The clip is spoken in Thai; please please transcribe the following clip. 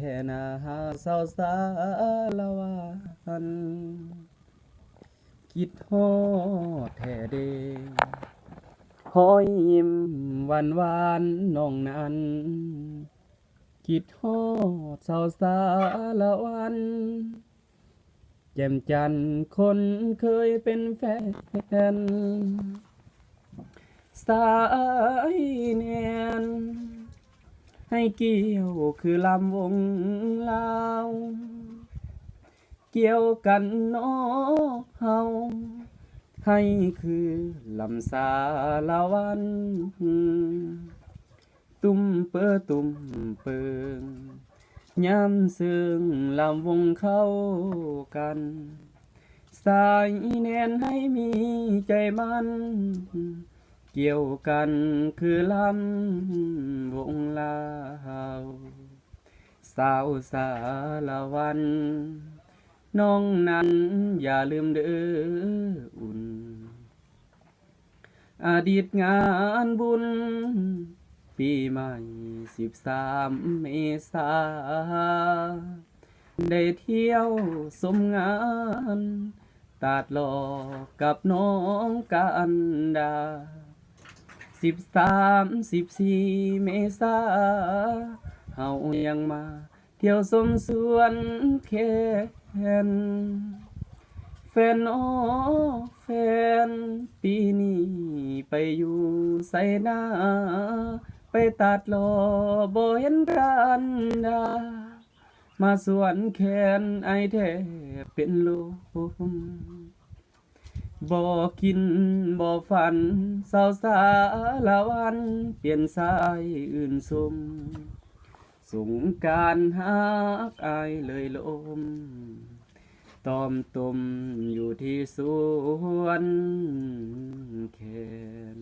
ท้นาสาวสาละวันคิดฮอดแท้เด้หอยยิ้มหวานหวานน้องนั้นคิดฮอดสาวสาละวันแจ่มจันทร์คนเคยเป็นแฟนสายแนนให้เกี่ยวคือลำวงลาวเกี่ยวกันเนาะเฮาให้คือลำสาละวันตุ้มเปอตุ้มเปิงยามซึ่งลำวงเข้ากันสายแนนให้มีใจมันเกี่ยวกันคือลำวงลาวสาวสาละวันน้องนั้นอย่าลืมเด้ออุ่นอดีตงานบุญปีใหม่13 เมษาได้เที่ยวสมงานตาดหลอกกับน้องกันดา13 14 เมษาเฮายังมาเที่ยวสมสวนแคนแฟนแฟนปีนี้ไปอยู่ไสนาไปตัดหลอบ่เห็นกันดามาสวนแคนไอแทบเป็นลมบ่กินบ่ฝันสาวสาละวันเปลี่ยนสายอื่นสมสงกรานต์ฮักอายเลยลมตอมตุมอยู่ที่สวนแคน